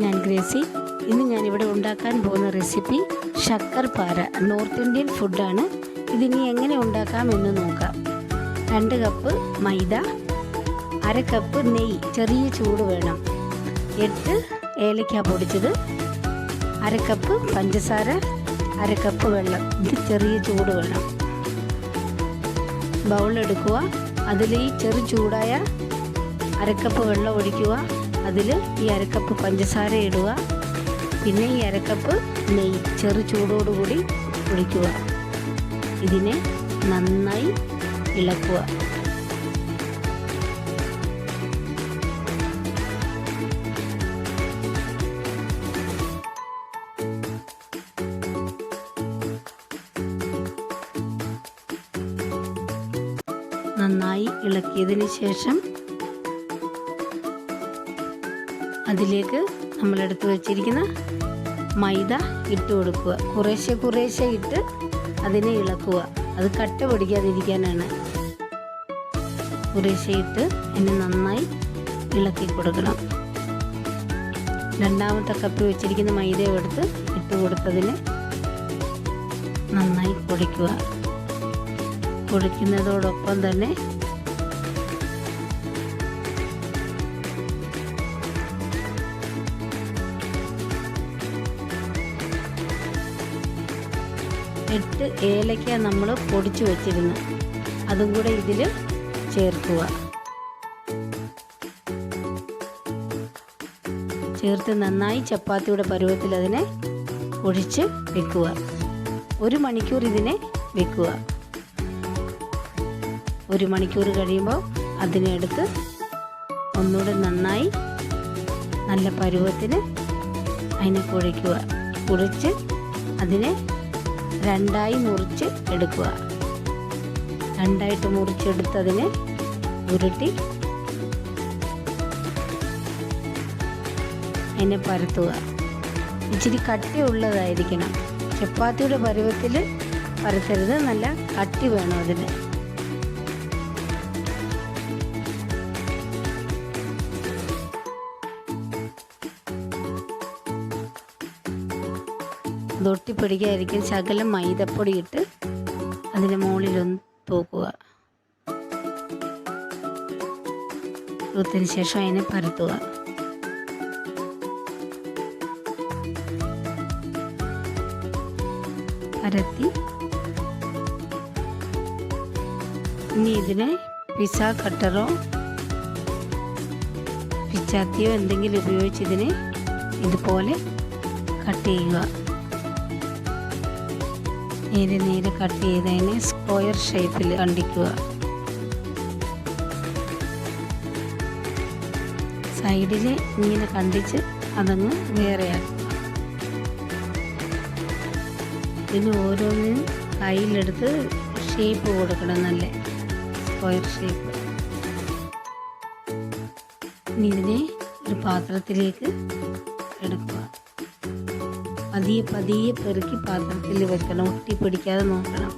ഞാൻ ഗ്രേസി. ഇന്ന് ഞാനിവിടെ ഉണ്ടാക്കാൻ പോകുന്ന റെസിപ്പി ഷക്കർ പാര. നോർത്ത് ഇന്ത്യൻ ഫുഡാണ്. ഇതിനി എങ്ങനെ ഉണ്ടാക്കാമെന്ന് നോക്കാം. 2 കപ്പ് മൈദ, 1/2 കപ്പ് നെയ്യ്, ചെറിയ ചൂട് വേണം, 8 ഏലക്ക പൊടിച്ചത്, 1/2 കപ്പ് പഞ്ചസാര, 1/2 കപ്പ് വെള്ളം. ഇത് ചെറിയ ചൂട് വേണം. ബൗളെടുക്കുക, അതിൽ ഈ ചെറു ചൂടായ 1/2 കപ്പ് വെള്ളം ഒഴിക്കുക. അതിൽ ഈ 1/2 കപ്പ് പഞ്ചസാര ഇടുക. പിന്നെ ഈ 1/2 കപ്പ് നെയ്യ് ചെറു ചൂടോടുകൂടി ഒഴിക്കുക. ഇതിനെ നന്നായി ഇളക്കുക. നന്നായി ഇളക്കിയതിന് ശേഷം അതിലേക്ക് നമ്മളെടുത്ത് വെച്ചിരിക്കുന്ന മൈദ ഇട്ട് കൊടുക്കുക. കുറേശ്ശെ ഇട്ട് അതിനെ ഇളക്കുക. അത് കട്ട പിടിക്കാതിരിക്കാനാണ്. കുറേശ്ശെ ഇട്ട് അതിനെ നന്നായി ഇളക്കി കൊടുക്കണം. 2ാമത്തെ കപ്പ് വെച്ചിരിക്കുന്ന മൈദയും എടുത്ത് ഇട്ട് കൊടുത്തതിന് നന്നായി പൊടിക്കുക. പൊടിക്കുന്നതോടൊപ്പം തന്നെ എട്ട് ഏലക്ക നമ്മൾ പൊടിച്ചു വെച്ചിരുന്നു, അതും കൂടെ ഇതിൽ ചേർക്കുക. ചേർത്ത് നന്നായി ചപ്പാത്തിയുടെ പരുവത്തിൽ അതിനെ ഒഴിച്ച് വെക്കുക. 1 മണിക്കൂർ ഇതിനെ വെക്കുക. 1 മണിക്കൂർ കഴിയുമ്പോൾ അതിനെ എടുത്ത് ഒന്നുകൂടെ നന്നായി നല്ല പരുവത്തിന് അതിനെ കുഴയ്ക്കുക. കുഴച്ച് അതിനെ 2ആയി മുറിച്ച് എടുക്കുക. 2ആയിട്ട് മുറിച്ചെടുത്ത് അതിനെ ഉരുട്ടി അതിനെ പരത്തുക. ഇച്ചിരി കട്ടിയുള്ളതായിരിക്കണം. ചപ്പാത്തിയുടെ പരുവത്തിൽ പരത്തരുത്, നല്ല കട്ടി വേണം അതിന്. തൊട്ടിപ്പിടിക്കാതിരിക്കും ശകലം മൈദപ്പൊടി ഇട്ട് അതിൻ്റെ മുകളിലൊന്ന് തൂക്കുക. തൂത്തതിന് ശേഷം അതിനെ പരത്തുക. പരത്തി ഇനി ഇതിനെ പിസ്സ കട്ടറോ പിച്ചാത്തിയോ എന്തെങ്കിലും ഉപയോഗിച്ച് ഇതിനെ ഇതുപോലെ കട്ട് ചെയ്യുക. നേരെ കട്ട് ചെയ്തതിനെ സ്ക്വയർ ഷേപ്പിൽ കണ്ടിക്കുക. സൈഡിൽ ഇങ്ങനെ കണ്ടിച്ച് അതങ്ങ് വേറെയാക്കുക. ഇതിന് ഓരോന്നിനും കയ്യിലെടുത്ത് ഷേപ്പ് കൊടുക്കണം, നല്ല സ്ക്വയർ ഷേപ്പ്. ഇനി ഇതിനെ ഒരു പാത്രത്തിലേക്ക് എടുക്കുക. പതിയെ പെറുക്കി പാത്രത്തിൽ വെക്കണം. ഒട്ടിപ്പിടിക്കാതെ നോക്കണം.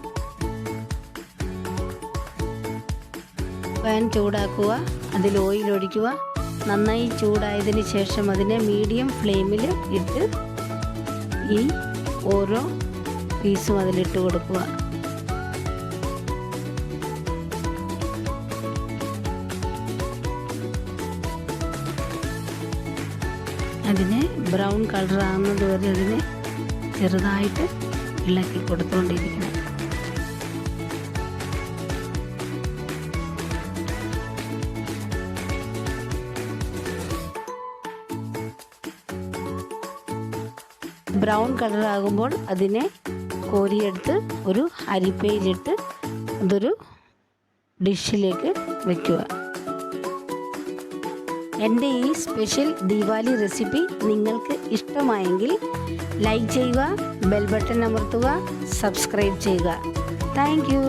പാൻ ചൂടാക്കുക, അതിൽ ഓയിൽ ഒഴിക്കുക. നന്നായി ചൂടായതിന് ശേഷം അതിനെ മീഡിയം ഫ്ലെയിമിൽ ഇട്ട് ഈ ഓരോ പീസും അതിലിട്ട് കൊടുക്കുക. അതിനെ ബ്രൗൺ കളർ ആകുന്നത് വരെ അതിനെ ചെറുതായിട്ട് ഇളക്കി കൊടുത്തുകൊണ്ടിരിക്കണം. ബ്രൗൺ കളർ ആകുമ്പോൾ അതിനെ കോരിയെടുത്ത് ഒരു അരിപ്പയിലിട്ട് അതൊരു ഡിഷിലേക്ക് വയ്ക്കുക. എൻ്റെ ഈ സ്പെഷ്യൽ ദിവാലി റെസിപ്പി നിങ്ങൾക്ക് ഇഷ്ടമായെങ്കിൽ ലൈക്ക് ചെയ്യുക, ബെൽ ബട്ടൺ അമർത്തുക, സബ്സ്ക്രൈബ് ചെയ്യുക. Thank you.